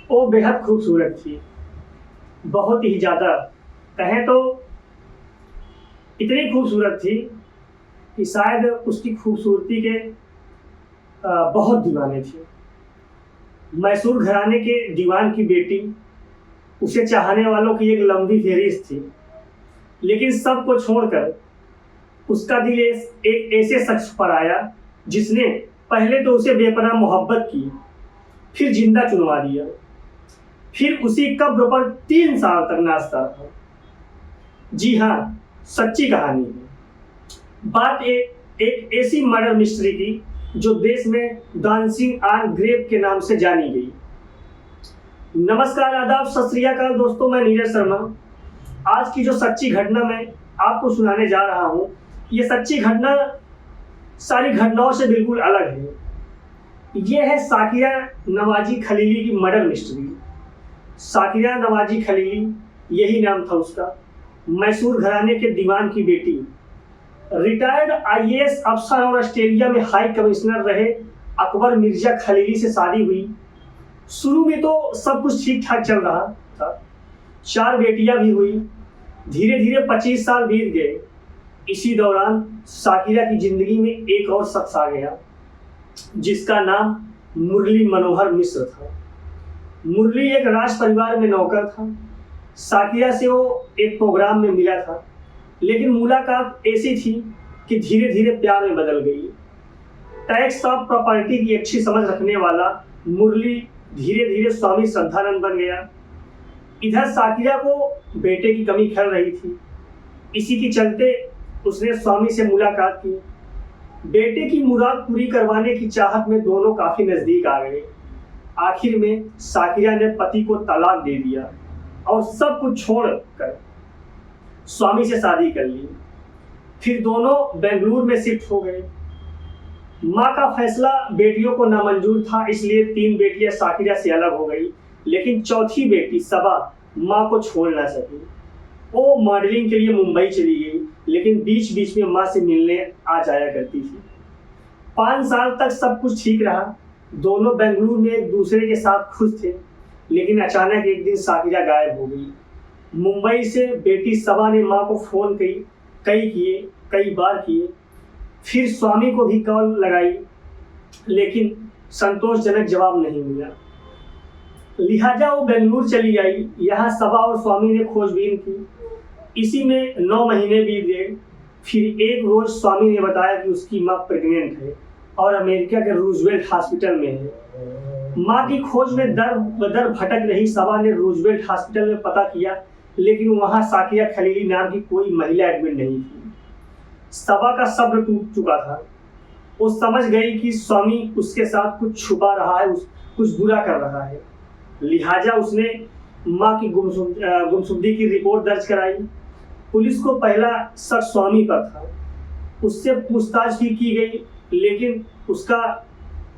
वो बेहद खूबसूरत थी, बहुत ही ज़्यादा। कहें तो इतनी खूबसूरत थी कि शायद उसकी खूबसूरती के बहुत दीवाने थे। मैसूर घराने के दीवान की बेटी, उसे चाहने वालों की एक लंबी फहरिस्त थी, लेकिन सबको छोड़कर उसका दिल एक ऐसे शख्स पर आया जिसने पहले तो उसे बेपनाह मोहब्बत की, फिर जिंदा चुनवा दिया, फिर उसी कब्र पर 3 साल तक नाचता था। जी हाँ, सच्ची कहानी है। बात एक ऐसी मर्डर मिस्ट्री की जो देश में डांसिंग ऑन ग्रेव के नाम से जानी गई। नमस्कार, आदाब, सत श्री अकाल दोस्तों, मैं नीरज शर्मा। आज की जो सच्ची घटना मैं आपको सुनाने जा रहा हूँ, ये सच्ची घटना सारी घटनाओं से बिल्कुल अलग है। ये है साकिरा नवाजी खलीली की मर्डर मिस्ट्री। साकिरा नवाजी खलीली, यही नाम था उसका। मैसूर घराने के दीवान की बेटी, रिटायर्ड आईएएस अफसर और ऑस्ट्रेलिया में हाई कमिश्नर रहे अकबर मिर्जा खलीली से शादी हुई। शुरू में तो सब कुछ ठीक ठाक चल रहा था, 4 बेटियां भी हुई। धीरे धीरे 25 साल बीत गए। इसी दौरान साकिरा की जिंदगी में एक और शख्स आ गया जिसका नाम मुरली मनोहर मिश्र था। मुरली एक राज परिवार में नौकर था। साकिरा से वो एक प्रोग्राम में मिला था, लेकिन मुलाकात ऐसी थी कि धीरे धीरे प्यार में बदल गई। टैक्स ऑफ प्रॉपर्टी की अच्छी समझ रखने वाला मुरली धीरे धीरे स्वामी श्रद्धानंद बन गया। इधर साकिरा को बेटे की कमी खल रही थी। इसी के चलते उसने स्वामी से मुलाकात की। बेटे की मुराद पूरी करवाने की चाहत में दोनों काफी नजदीक आ गए। आखिर में साकिरा ने पति को तलाक दे दिया और सब कुछ छोड़कर स्वामी से शादी कर ली। फिर दोनों बेंगलुरु में शिफ्ट हो गए। माँ का फैसला बेटियों को नामंजूर था, इसलिए 3 बेटियां साकिरा से अलग हो गई, लेकिन चौथी बेटी सबा माँ को छोड़ ना सकी। वो मॉडलिंग के लिए मुंबई चली गई, लेकिन बीच बीच में माँ से मिलने आ जाया करती थी। 5 साल तक सब कुछ ठीक रहा। दोनों बेंगलुरु में एक दूसरे के साथ खुश थे, लेकिन अचानक एक दिन साकिरा गायब हो गई। मुंबई से बेटी सबा ने माँ को फोन कई बार किए। फिर स्वामी को भी कॉल लगाई, लेकिन संतोषजनक जवाब नहीं मिला। लिहाजा वो बेंगलुरु चली आई। यहाँ सबा और स्वामी ने खोजबीन की। इसी में 9 महीने बीत गए। फिर एक रोज स्वामी ने बताया कि उसकी माँ प्रेग्नेंट है और अमेरिका के रूजवेल्ट हॉस्पिटल में है। माँ की खोज में दर बदर भटक रही सबा ने रूजवेल्ट हॉस्पिटल में पता किया, लेकिन वहां साकिरा खलीली नाम की कोई महिला एडमिट नहीं थी। सबा का सब्र टूट चुका था। वो समझ गई कि स्वामी उसके साथ कुछ छुपा रहा है, कुछ बुरा कर रहा है। लिहाजा उसने माँ की गुमशुदगी की रिपोर्ट दर्ज कराई। पुलिस को पहला शक स्वामी पर था। उससे पूछताछ भी की गई, लेकिन उसका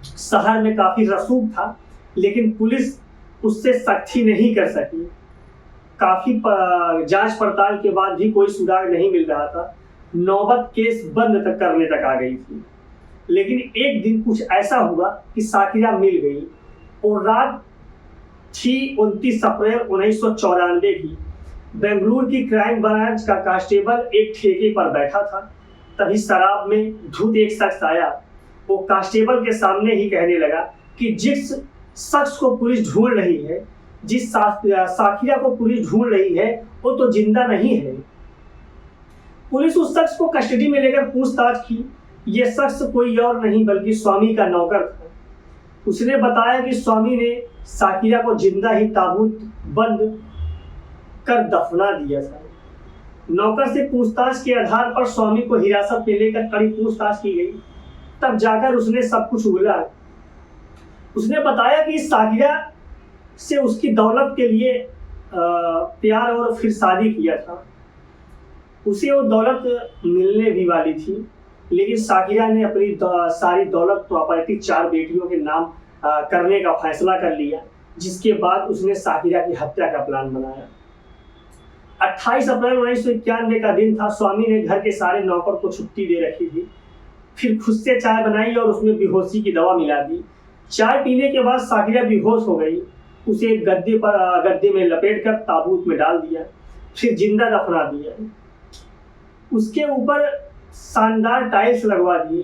शहर में काफी रसूख था, लेकिन पुलिस उससे सख्ती नहीं कर सकी। काफी जांच पड़ताल के बाद भी कोई सुराग नहीं मिल रहा था। नौबत केस बंद करने तक आ गई थी। लेकिन एक दिन कुछ ऐसा हुआ कि साकिरा मिल गई और रात थी 29 अप्रैल 1994 की। बेंगलुरु की क्राइम ब्रांच का कांस्टेबल एक ठेके पर बैठा था। तभी शराब में धुत एक शख्स आया। वो कांस्टेबल के सामने ही कहने लगा कि जिस शख्स को पुलिस ढूंढ रही है, जिस साकिरा को पुलिस ढूंढ रही है, वो तो जिंदा नहीं है। पुलिस उस शख्स को कस्टडी में लेकर पूछताछ की। यह शख्स कोई और नहीं बल्कि स्वामी का नौकर था। उसने बताया कि स्वामी ने साकिरा को जिंदा ही ताबूत बंद कर दफना दिया था। नौकर से पूछताछ के आधार पर स्वामी को हिरासत में लेकर कड़ी पूछताछ की गई। तब जाकर उसने सब कुछ उगला। उसने बताया कि साकिरा से उसकी दौलत के लिए प्यार और फिर शादी किया था। उसे वो दौलत मिलने भी वाली थी, लेकिन साकिरा ने अपनी सारी दौलत प्रॉपर्टी 4 बेटियों के नाम करने का फैसला कर लिया, जिसके बाद उसने साकिरा की हत्या का प्लान बनाया। 28 अप्रैल 1991 का दिन था। स्वामी ने घर के सारे नौकर को छुट्टी दे रखी थी। फिर खुद से चाय बनाई और उसमें बेहोशी की दवा मिला दी। चाय पीने के बाद साकिरा बेहोश हो गई। उसे गद्दे में लपेट कर ताबूत में डाल दिया, फिर जिंदा दफना दिया। उसके ऊपर शानदार टाइल्स लगवा दिए।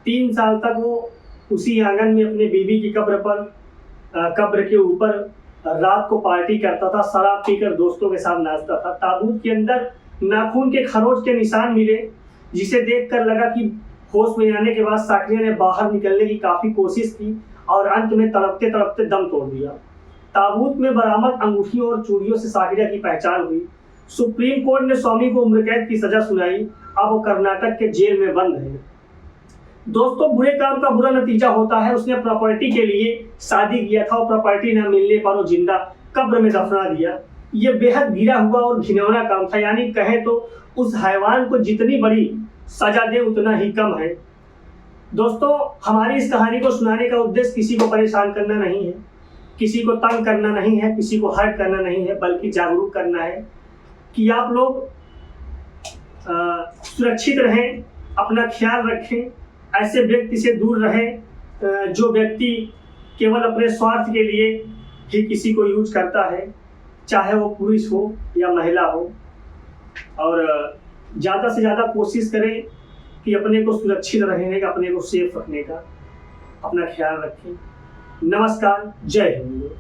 3 साल तक वो उसी आंगन में अपने बीवी की कब्र के ऊपर रात को पार्टी करता था, शराब पीकर दोस्तों के साथ नाचता था। ताबूत के अंदर नाखून के खरोच के निशान मिले, जिसे देखकर लगा कि होश में आने के बाद साकरिया ने बाहर निकलने की काफी कोशिश की और अंत में तड़पते तड़पते दम तोड़ दिया। ताबूत में बरामद अंगूठियों और चूड़ियों से साकरिया की पहचान हुई। सुप्रीम कोर्ट ने स्वामी को उम्र कैद की सजा सुनाई। अब वो कर्नाटक के जेल में बंद है। दोस्तों, बुरे काम का बुरा नतीजा होता है। उसने प्रॉपर्टी के लिए शादी किया था और प्रॉपर्टी न मिलने पर वो जिंदा कब्र में दफना दिया। ये बेहद गिरा हुआ और घिनौना काम था। यानी कहे तो उस हैवान को जितनी बड़ी सजा दे उतना ही कम है। दोस्तों, हमारी इस कहानी को सुनाने का उद्देश्य किसी को परेशान करना नहीं है, किसी को तंग करना नहीं है, किसी को हर्ट करना नहीं है, बल्कि जागरूक करना है कि आप लोग सुरक्षित रहें, अपना ख्याल रखें, ऐसे व्यक्ति से दूर रहें जो व्यक्ति केवल अपने स्वार्थ के लिए ही किसी को यूज करता है, चाहे वो पुरुष हो या महिला हो। और ज़्यादा से ज़्यादा कोशिश करें कि अपने को सुरक्षित रहने का, अपने को सेफ रखने का अपना ख्याल रखें। नमस्कार, जय हिंद।